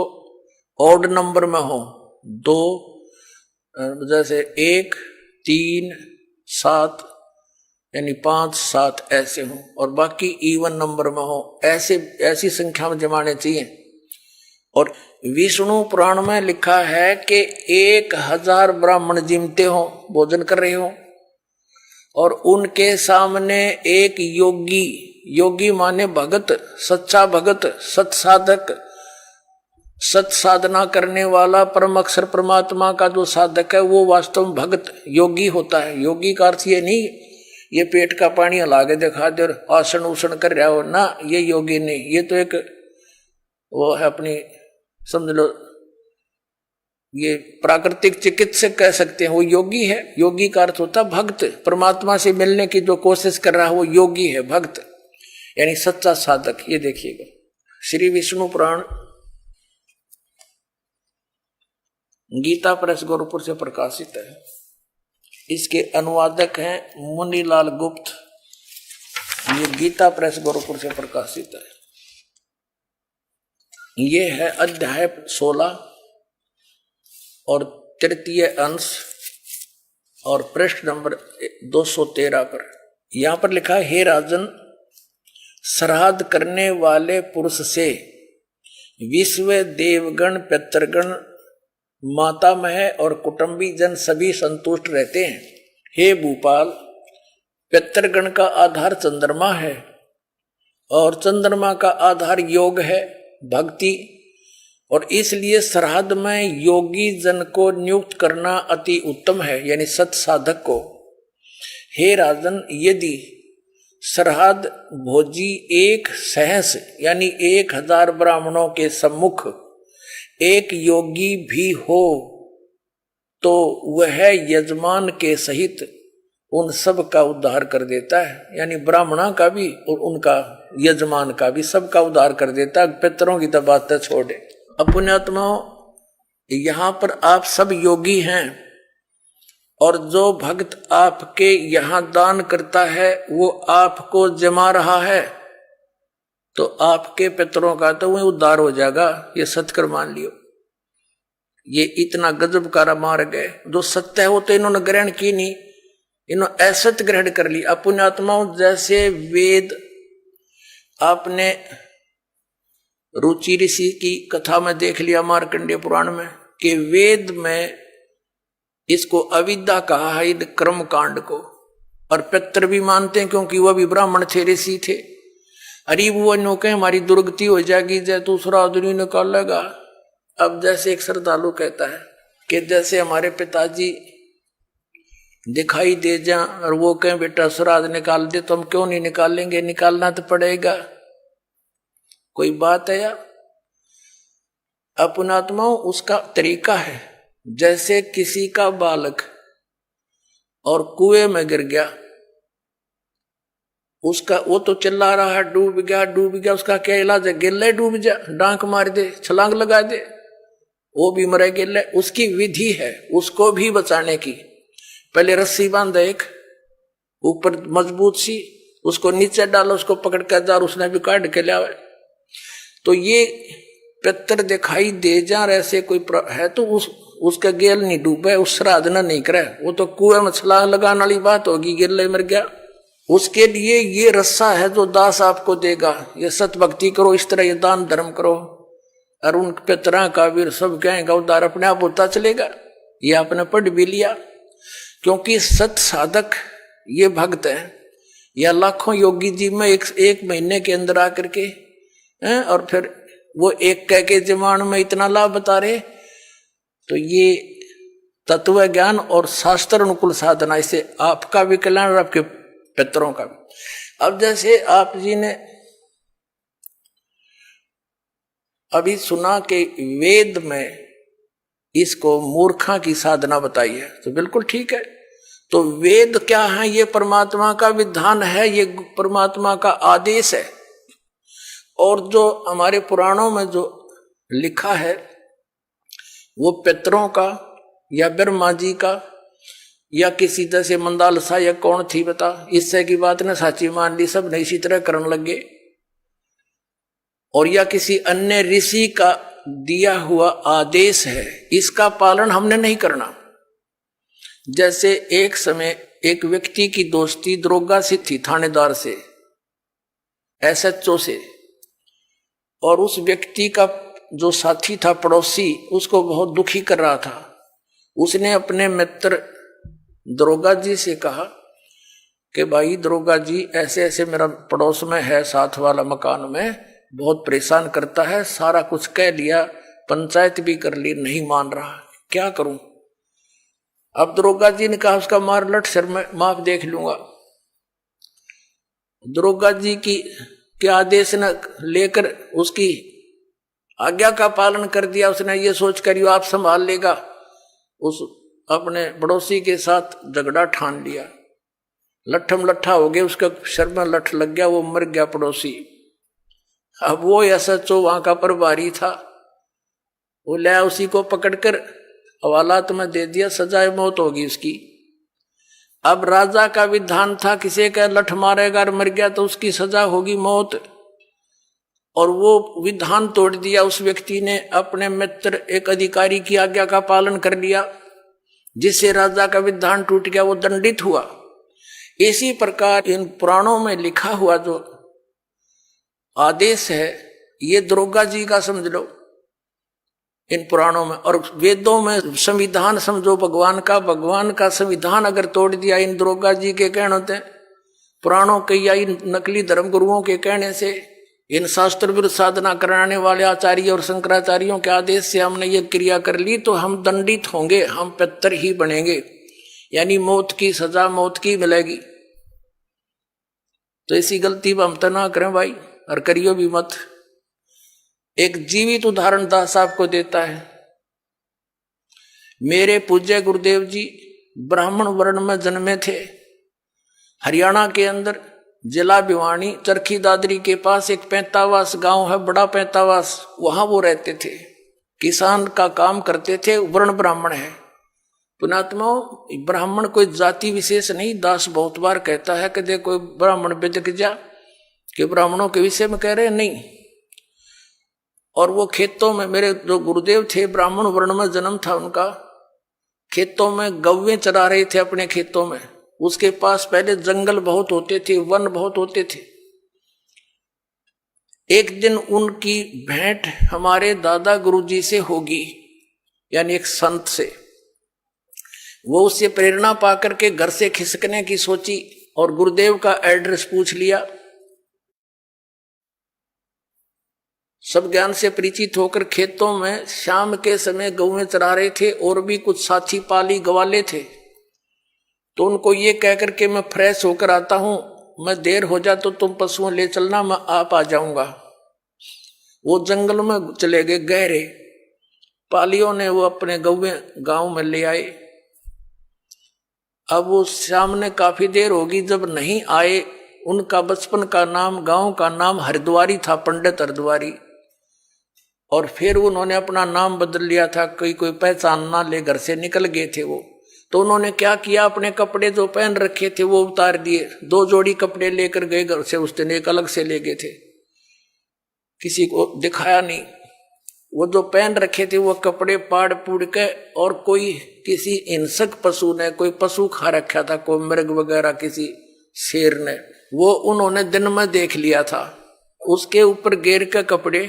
ऑड नंबर में हो, 2, जैसे 1, 3, 7 यानी 5, 7 ऐसे हो, और बाकी इवन नंबर में हो, ऐसी संख्या में जमाने चाहिए। और विष्णु पुराण में लिखा है कि 1000 ब्राह्मण जिमते हो, भोजन कर रहे हो, और उनके सामने एक योगी, योगी माने भगत, सच्चा भगत, सत्साधक, सत साधना करने वाला, परम अक्षर परमात्मा का जो साधक है वो वास्तव में भगत योगी होता है। योगी का अर्थ ये नहीं ये पेट का पानी हला के दिखा दे और आसन उसन कर रहा हो ना, ये योगी नहीं, ये तो एक वो है अपनी, समझ लो ये प्राकृतिक चिकित्सक कह सकते हैं, वो योगी है। योगी का अर्थ होता है भक्त, परमात्मा से मिलने की जो कोशिश कर रहा है वो योगी है, भक्त यानी सच्चा साधक। ये देखिएगा श्री विष्णु पुराण गीता प्रेस गोरखपुर से प्रकाशित है। इसके अनुवादक हैं मुनीलाल गुप्त। ये गीता प्रेस गोरखपुर से प्रकाशित है। ये है अध्याय 16 और तृतीय अंश और पृष्ठ नंबर 213 पर। यहां पर लिखा है, हे राजन, श्राद्ध करने वाले पुरुष से विश्व देवगण, पितृगण, मातामह और कुटुंबी जन सभी संतुष्ट रहते हैं। हे भूपाल, पितृगण का आधार चंद्रमा है और चंद्रमा का आधार योग है, भक्ति, और इसलिए श्राद्ध में योगी जन को नियुक्त करना अति उत्तम है, यानी सत साधक को। हे राजन, यदि श्राद्ध भोजी एक सहस यानी 1000 ब्राह्मणों के सम्मुख एक योगी भी हो तो वह यजमान के सहित उन सब का उद्धार कर देता है, यानी ब्राह्मणा का भी और उनका यजमान का भी, सबका उद्धार कर देता है। पितरों की तो बात छोड़े। पुण्यात्माओं, यहाँ पर आप सब योगी हैं और जो भक्त आपके यहाँ दान करता है वो आपको जमा रहा है, तो आपके पितरों का तो वही उद्धार हो जाएगा। ये सत्कर मान लियो। ये इतना गजब का मार्ग है। जो सत्य है वो तो इन्होंने ग्रहण की नहीं, इन्होंने असत्य ग्रहण कर ली। पुण्यात्माओं, जैसे वेद आपने रुचि ऋषि की कथा में देख लिया मार्कंडेय पुराण में कि वेद में इसको अविद्या कहा है, कर्म कांड को, और पितर भी मानते हैं क्योंकि वह भी ब्राह्मण थे, ऋषि थे। अरे वो नो कहे हमारी दुर्गति हो जाएगी, जय दूसरा आदमी निकालेगा। अब जैसे एक श्रद्धालु कहता है कि जैसे हमारे पिताजी दिखाई दे जा और वो कहें बेटा श्राद्ध निकाल दे, तो हम क्यों नहीं निकालेंगे? निकालना तो पड़ेगा। कोई बात है यार? अपनात्माओं, उसका तरीका है। जैसे किसी का बालक और कुएं में गिर गया, उसका वो तो चिल्ला रहा है डूब गया डूब गया, उसका क्या इलाज है? गिल्ले डूब जा, डांक मार दे, छलांग लगा दे, वो भी मरे गिल्ले। उसकी विधि है उसको भी बचाने की। पहले रस्सी बांधे एक ऊपर मजबूत सी, उसको नीचे डालो, उसको पकड़ कर जा, उसने भी काट के लिया। तो ये पितर दिखाई दे जा ऐसे कोई है तो उसका गेल नहीं डूबे, उस श्राद्ध न नहीं करे, वो तो कुएं में छलांग लगाने वाली बात होगी, गिल्ले मर गया। उसके लिए ये रस्सा है जो दास आपको देगा। ये सत भक्ति करो, इस तरह ये दान धर्म करो, और उन पितरा का भी सब कहेगा उद्धार अपने आप होता चलेगा। ये आपने पढ़ भी लिया, क्योंकि सत साधक ये भक्त है। या लाखों योगी जी में एक महीने के अंदर आकर के और फिर वो एक कह के जमान में इतना लाभ बता रहे, तो ये तत्व ज्ञान और शास्त्र अनुकूल साधना, इससे आपका भी कल्याण और आपके पितरों का भी। अब जैसे आप जी ने अभी सुना कि वेद में इसको मूर्खा की साधना बताई है, तो बिल्कुल ठीक है। तो वेद क्या है? ये परमात्मा का विधान है, ये परमात्मा का आदेश है। और जो हमारे पुराणों में जो लिखा है वो पितरों का या ब्रह्मा जी का या किसी तरह से मंदालसा या कौन थी बता, इससे की बात ने साची मान ली, सब ने इसी तरह करने लगे। और या किसी अन्य ऋषि का दिया हुआ आदेश है, इसका पालन हमने नहीं करना। जैसे एक समय एक व्यक्ति की दोस्ती दरोगा से थी, थानेदार से, एसएचओ से, और उस व्यक्ति का जो साथी था पड़ोसी उसको बहुत दुखी कर रहा था। उसने अपने मित्र दरोगा जी से कहा कि भाई दरोगा जी, ऐसे ऐसे मेरा पड़ोस में है, साथ वाला मकान में, बहुत परेशान करता है, सारा कुछ कह लिया, पंचायत भी कर ली, नहीं मान रहा, क्या करूं। अब दरोगा जी ने कहा उसका मार लट सर में माफ देख लूंगा। दरोगा जी के आदेश न लेकर उसकी आज्ञा का पालन कर दिया। उसने ये सोच कर आप संभाल लेगा, उस अपने पड़ोसी के साथ झगड़ा ठान लिया, लट्ठम लट्ठा हो गया, उसका सर में लठ लग गया, वो मर गया पड़ोसी। अब वो एसएचओ वहां का प्रभारी था, वो लाया उसी को पकड़कर हवालात में दे दिया, सजाए मौत होगी उसकी। अब राजा का विधान था किसी का लठ मारेगा और मर गया तो उसकी सजा होगी मौत, और वो विधान तोड़ दिया उस व्यक्ति ने। अपने मित्र एक अधिकारी की आज्ञा का पालन कर लिया, जिससे राजा का विधान टूट गया, वो दंडित हुआ। इसी प्रकार इन पुराणों में लिखा हुआ जो आदेश है ये दरोगा जी का समझ लो इन पुराणों में। और वेदों में संविधान समझो भगवान का संविधान अगर तोड़ दिया इन दरोगा जी के कहने होते, पुराणों के या इन नकली धर्म गुरुओं के कहने से, इन शास्त्र विरुद्ध साधना कराने वाले आचार्य और शंकराचार्यों के आदेश से हमने ये क्रिया कर ली तो हम दंडित होंगे, हम पितर ही बनेंगे, यानी मौत की सजा मौत की मिलेगी। तो ऐसी गलती हम तो ना करें भाई, और करियो भी मत। एक जीवित उदाहरण दास आपको देता है। मेरे पूज्य गुरुदेव जी ब्राह्मण वर्ण में जन्मे थे। हरियाणा के अंदर जिला भिवानी चरखी दादरी के पास एक पैंतावास गांव है, बड़ा पैंतावास, वहां वो रहते थे, किसान का काम करते थे, वर्ण ब्राह्मण है। पुणात्मा, ब्राह्मण कोई जाति विशेष नहीं। दास बहुत बार कहता है कि देखो ब्राह्मण बेदक जा कि ब्राह्मणों के विषय में कह रहे नहीं। और वो खेतों में, मेरे जो गुरुदेव थे ब्राह्मण वर्ण में जन्म था उनका, खेतों में गौवें चरा रहे थे अपने खेतों में। उसके पास पहले जंगल बहुत होते थे, वन बहुत होते थे। एक दिन उनकी भेंट हमारे दादा गुरुजी से होगी, यानी एक संत से। वो उससे प्रेरणा पाकर के घर से खिसकने की सोची और गुरुदेव का एड्रेस पूछ लिया। सब ज्ञान से परिचित होकर खेतों में शाम के समय गौवें चरा रहे थे, और भी कुछ साथी पाली गवाले थे। तो उनको ये कहकर के मैं फ्रेश होकर आता हूं, मैं देर हो जा तो तुम पशुओं ले चलना, मैं आप आ जाऊंगा। वो जंगल में चले गए गहरे। पालियों ने वो अपने गौवें गांव में ले आए। अब वो सामने काफी देर होगी जब नहीं आए। उनका बचपन का नाम, गांव का नाम हरिद्वारी था, पंडित हरिद्वारी। और फिर उन्होंने अपना नाम बदल लिया था, कोई पहचान ना ले, घर से निकल गए थे वो। तो उन्होंने क्या किया, अपने कपड़े जो पहन रखे थे वो उतार दिए, 2 जोड़ी कपड़े लेकर गए घर से, उस दिन एक अलग से ले गए थे, किसी को दिखाया नहीं। वो जो पहन रखे थे वो कपड़े पाड़ पुड़ के, और कोई किसी हिंसक पशु ने, कोई पशु खा रखा था, कोई मृग वगैरह, किसी शेर ने, वो उन्होंने दिन में देख लिया था। उसके ऊपर घेर के कपड़े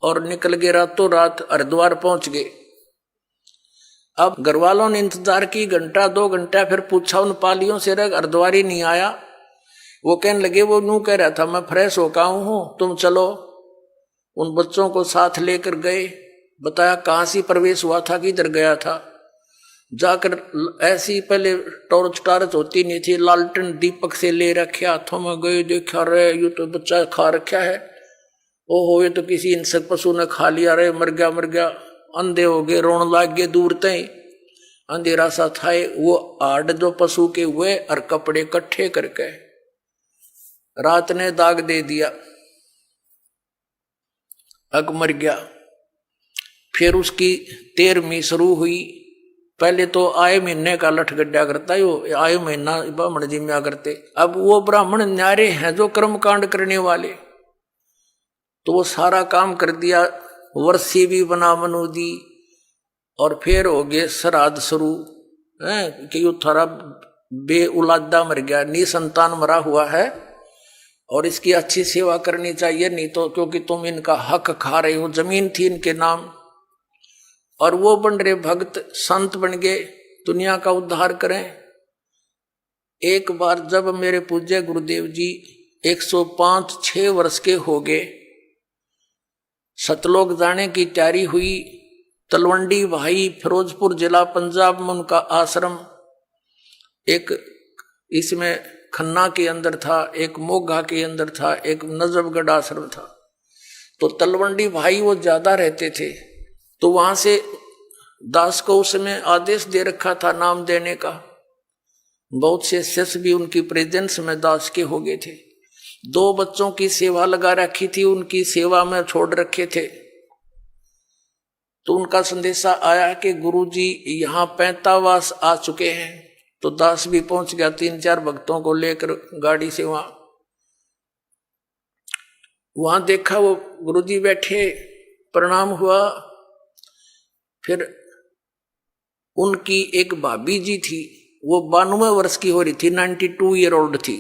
और निकल गए, रातों रात हरिद्वार पहुंच गए। अब घर वालों ने इंतजार की, घंटा 2 घंटा, फिर पूछा उन पालियों से, हरिद्वारी नहीं आया। वो कहने लगे वो यूं कह रहा था मैं फ्रेश होकर हूं, तुम चलो। उन बच्चों को साथ लेकर गए, बताया कहां से प्रवेश हुआ था, किधर गया था। जाकर ऐसी पहले टॉर्च टार्च होती नहीं थी, लालटेन दीपक से ले रखे हाथों में गए, देखा रहे ये तो बच्चा खा रखा है, ओहो ये तो किसी हिंसक पशु ने खा लिया, रे मर गया। अंधे हो गए, रोन लाग गए, दूर तय अंधेरा सा था। वो आड़ जो पशु के हुए और कपड़े इकट्ठे करके रात ने दाग दे दिया। अग मर गया। फिर उसकी 13वीं शुरू हुई। पहले तो आए महीने का लठ गड्ढा करता है, आए महीना ब्राह्मण जिम्या करते। अब वो ब्राह्मण न्यारे हैं जो कर्म कांड करने वाले, तो वो सारा काम कर दिया। वर्षी भी बना मनु दी, और फिर हो गए श्राद्ध शुरू है कि यो थारा बे औलादा मर गया, निसंतान मरा हुआ है और इसकी अच्छी सेवा करनी चाहिए, नहीं तो क्योंकि तुम इनका हक खा रहे हो। जमीन थी इनके नाम, और वो बन रहे भक्त संत बन गए, दुनिया का उद्धार करें। एक बार जब मेरे पूज्य गुरुदेव जी 105-6 वर्ष के हो गए, सतलोक जाने की तैयारी हुई। तलवंडी भाई फिरोजपुर जिला पंजाब में उनका आश्रम, एक इसमें खन्ना के अंदर था, एक मोगा के अंदर था, एक नजफगढ़ आश्रम था। तो तलवंडी भाई वो ज्यादा रहते थे, तो वहां से दास को उसमें आदेश दे रखा था नाम देने का। बहुत से शिष्य भी उनकी प्रेजेंस में दास के हो गए थे। 2 बच्चों की सेवा लगा रखी थी, उनकी सेवा में छोड़ रखे थे। तो उनका संदेशा आया कि गुरुजी यहाँ 45 आ चुके हैं। तो दास भी पहुंच गया 3-4 भक्तों को लेकर गाड़ी से। वहां देखा वो गुरुजी बैठे, प्रणाम हुआ। फिर उनकी एक भाभी जी थी, वो 92 वर्ष की हो रही थी, 92 ईयर ओल्ड थी।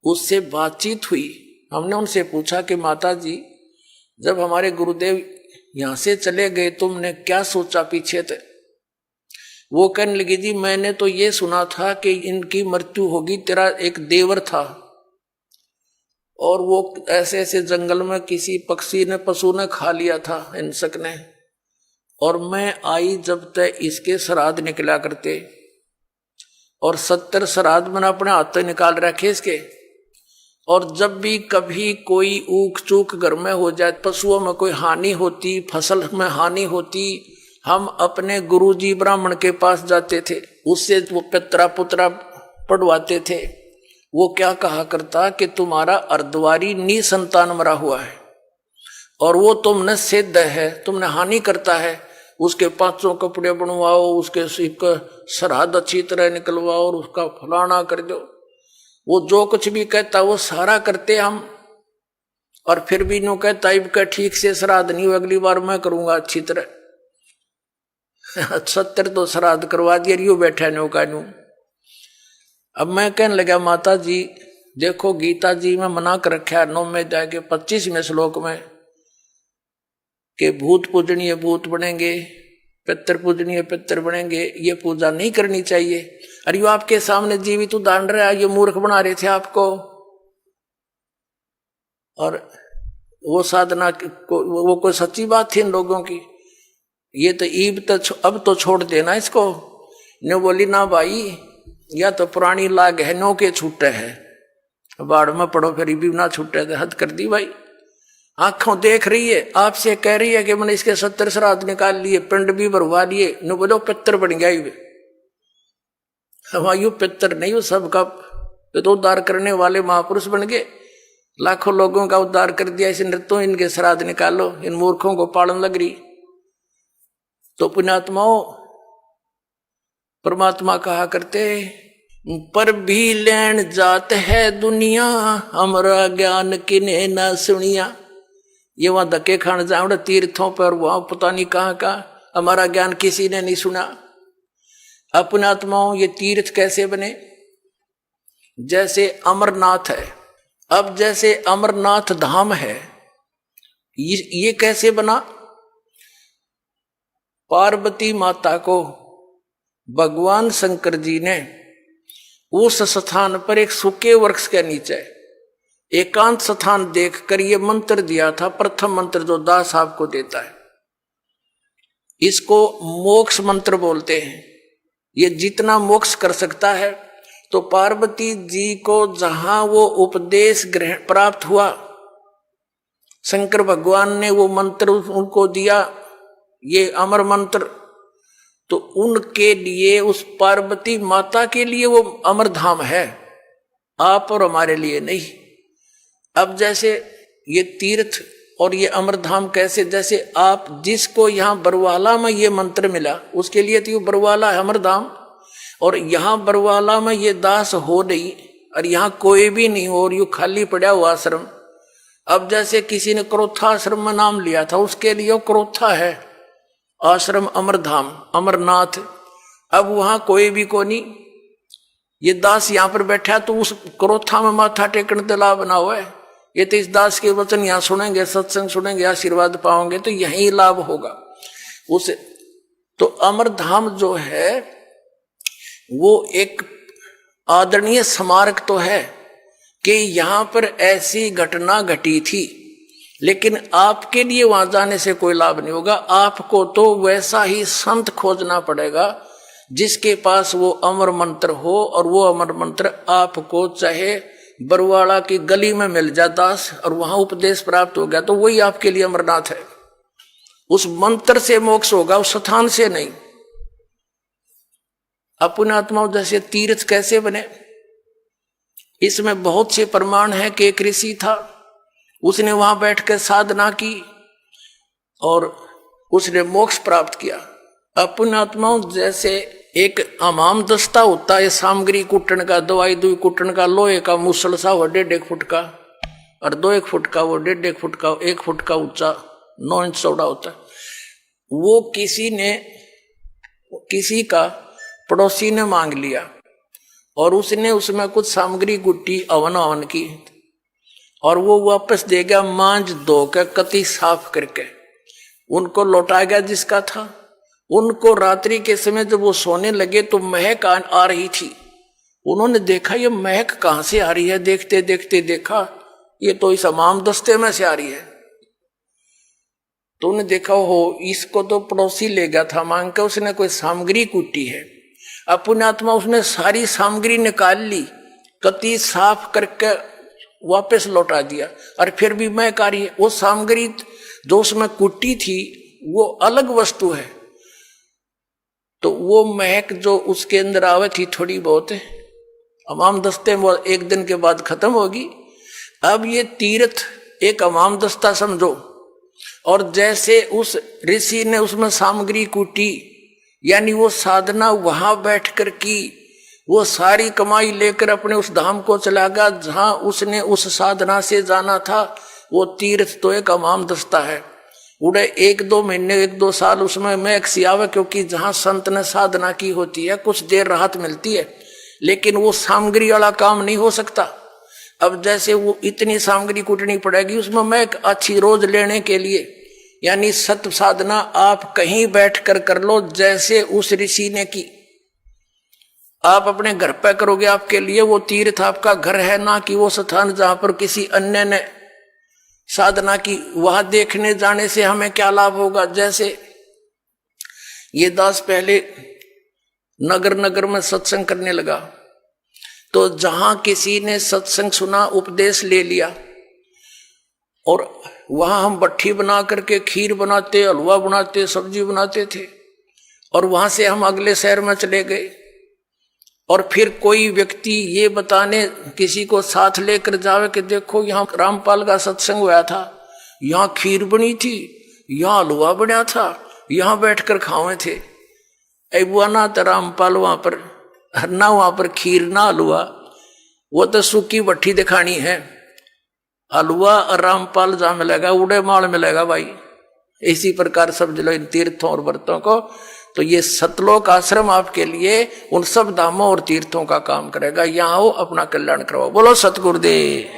उससे बातचीत हुई। हमने उनसे पूछा कि माता जी, जब हमारे गुरुदेव यहां से चले गए तुमने क्या सोचा पीछे थे? वो कहने लगी जी मैंने तो ये सुना था कि इनकी मृत्यु होगी। तेरा एक देवर था और वो ऐसे ऐसे जंगल में किसी पक्षी ने, पशु ने खा लिया था, हिंसक ने, और मैं आई जब तक इसके श्राद्ध निकला करते, और 70 श्राद्ध मैंने अपने हाथ निकाल रखे इसके। और जब भी कभी कोई ऊक चूक घर में हो जाए, पशुओं में कोई हानि होती, फसल में हानि होती, हम अपने गुरुजी ब्राह्मण के पास जाते थे, उससे वो पितरा पुत्रा पढ़वाते थे। वो क्या कहा करता कि तुम्हारा अर्धवारी निसंतान मरा हुआ है और वो तुमने सिद्ध है, तुमने हानि करता है, उसके 500 कपड़े बनवाओ, उसके श्राद्ध अच्छी तरह निकलवाओ और उसका फलाना कर दो। वो जो कुछ भी कहता वो सारा करते हम, और फिर भी नो कहता इब ठीक से श्राद्ध नहीं, अगली बार मैं करूंगा अच्छी तरह। 70 तो श्राद्ध करवा दिया, रियो बैठा नो का न्यू। अब मैं कहने लगा माता जी देखो गीता जी में मना कर रखा है 9 में जाके 25वें श्लोक में कि भूत पूजनीय भूत बनेंगे, पितर पूजनीय पितर बनेंगे, ये पूजा नहीं करनी चाहिए। अरे यो आपके सामने जीवित उदाहरण रहा, ये मूर्ख बना रहे थे आपको। और वो साधना वो कोई सच्ची बात थी इन लोगों की? ये तो ईब तो अब तो छोड़ देना इसको। ने बोली ना भाई, या तो पुरानी लाग है, नो के छूटे है, बाढ़ में पड़ो फिर भी ना छूटे, तो हद कर दी भाई। आंखों देख रही है, आपसे कह रही है कि मैंने इसके 70 श्राद्ध निकाल लिए, पिंड भी भरवा लिए, नो बोलो पितर बन गया। हमायु पितर नहीं, वो सबका तो उद्धार करने वाले महापुरुष बन गए, लाखों लोगों का उद्धार कर दिया। इस नृत्यों इनके श्राद्ध निकालो, इन मूर्खों को पालन लग रही। तो पुण्यात्माओं, परमात्मा कहा करते पर भी लेन जात है दुनिया, हमारा ज्ञान किने ना सुनिया। ये वहां धक्के खान जाओ तीर्थों पर, वहां पता नहीं कहाँ हमारा ज्ञान किसी ने नहीं सुना। अपने आत्माओं, ये तीर्थ कैसे बने? जैसे अमरनाथ है। अब जैसे अमरनाथ धाम है, ये कैसे बना? पार्वती माता को भगवान शंकर जी ने उस स्थान पर एक सूखे वृक्ष के नीचे एकांत स्थान देखकर ये मंत्र दिया था। प्रथम मंत्र जो दास आपको देता है, इसको मोक्ष मंत्र बोलते हैं। ये जितना मोक्ष कर सकता है। तो पार्वती जी को जहां वो उपदेश ग्रहण प्राप्त हुआ, शंकर भगवान ने वो मंत्र उनको दिया, ये अमर मंत्र, तो उनके लिए, उस पार्वती माता के लिए वो अमर धाम है, आप और हमारे लिए नहीं। अब जैसे ये तीर्थ और ये अमरधाम कैसे, जैसे आप जिसको यहाँ बरवाला में ये मंत्र मिला उसके लिए तो ये बरवाला है अमरधाम, और यहाँ बरवाला में ये दास हो नहीं और यहाँ कोई भी नहीं हो और यू खाली पड़ा हुआ आश्रम। अब जैसे किसी ने क्रोथा आश्रम में नाम लिया था उसके लिए क्रोथा है आश्रम अमरधाम अमरनाथ, अब वहां कोई भी को नहीं, ये दास यहाँ पर बैठा तो उस क्रोथा में माथा टेकने तला बना हुआ है। ये तो इस दास के वचन यहाँ सुनेंगे, सत्संग सुनेंगे, आशीर्वाद पाओगे तो यही लाभ होगा उसे। तो अमरधाम जो है वो एक आदरणीय स्मारक तो है कि यहाँ पर ऐसी घटना घटी थी, लेकिन आपके लिए वहां जाने से कोई लाभ नहीं होगा। आपको तो वैसा ही संत खोजना पड़ेगा जिसके पास वो अमर मंत्र हो, और वो अमर मंत्र आपको चाहे बरवाड़ा की गली में मिल जाए दास और वहां उपदेश प्राप्त हो गया तो वही आपके लिए अमरनाथ है। उस मंत्र से मोक्ष होगा, उस स्थान से नहीं। अपने आत्माओं जैसे तीर्थ कैसे बने, इसमें बहुत से प्रमाण है कि एक ऋषि था, उसने वहां बैठकर साधना की और उसने मोक्ष प्राप्त किया। अपने आत्माओं जैसे एक हमाम दस्ता होता है सामग्री कुटन का, दवाई दुई कुटन का, लोहे का मुसल सा वो 1.5 फुट का और 2 फुट का, वो 1.5 फुट का, 1 फुट का ऊंचा, 9 इंच चौड़ा होता है। वो किसी का पड़ोसी ने मांग लिया और उसने उसमें कुछ सामग्री गुट्टी अवन की और वो वापस दे गया मांझ धो के कति साफ करके, उनको लौटा गया जिसका था। उनको रात्रि के समय जब वो सोने लगे तो महक आ रही थी। उन्होंने देखा ये महक कहां से आ रही है, देखते देखते देखा ये तो इस हमाम दस्ते में से आ रही है। तो उन्हें देखा हो इसको तो पड़ोसी ले गया था मांग के, उसने कोई सामग्री कूटी है। अपने आत्मा उसने सारी सामग्री निकाल ली, कति साफ करके वापस लौटा दिया और फिर भी महक आ रही है। वो सामग्री जो उसमें कुटी थी वो अलग वस्तु है, तो वो महक जो उसके अंदर आवे थी थोड़ी बहुत हमाम दस्ते में 1 दिन के बाद खत्म होगी। अब ये तीर्थ एक हमाम दस्ता समझो, और जैसे उस ऋषि ने उसमें सामग्री कूटी यानी वो साधना वहां बैठकर की, वो सारी कमाई लेकर अपने उस धाम को चला गया जहां उसने उस साधना से जाना था। वो तीर्थ तो एक हमाम दस्ता है, उड़े 1-2 महीने 1-2 साल उसमें महक सी आवे, क्योंकि जहां संत ने साधना की होती है कुछ देर राहत मिलती है, लेकिन वो सामग्री वाला काम नहीं हो सकता। अब जैसे वो इतनी सामग्री कूटनी पड़ेगी उसमें महक अच्छी रोज लेने के लिए, यानी सत्य साधना आप कहीं बैठकर कर लो जैसे उस ऋषि ने की। आप अपने घर पे करोगे आपके लिए वो तीर्थ आपका घर है, ना कि वो स्थान जहां पर किसी अन्य ने साधना की। वहां देखने जाने से हमें क्या लाभ होगा। जैसे ये दास पहले नगर नगर में सत्संग करने लगा, तो जहां किसी ने सत्संग सुना उपदेश ले लिया और वहां हम भट्ठी बना करके खीर बनाते, हलवा बनाते, सब्जी बनाते थे, और वहां से हम अगले शहर में चले गए और फिर कोई व्यक्ति ये बताने किसी को साथ लेकर जावे कि देखो यहाँ रामपाल का सत्संग हुआ था, यहाँ खीर बनी थी, यहाँ हलवा बना था, यहाँ बैठकर खावे थे। बुआ ना तो रामपाल वहां पर ना, वहां पर खीर ना हलवा, वो तो सूखी भट्ठी दिखानी है। हलवा और रामपाल जहां मिलेगा उड़े माल मिलेगा भाई। इसी प्रकार समझ लो इन तीर्थों और व्रतों को। तो ये सतलोक आश्रम आपके लिए उन सब धामों और तीर्थों का काम करेगा। यहाँ हो अपना कल्याण करवाओ। बोलो सतगुरुदेव।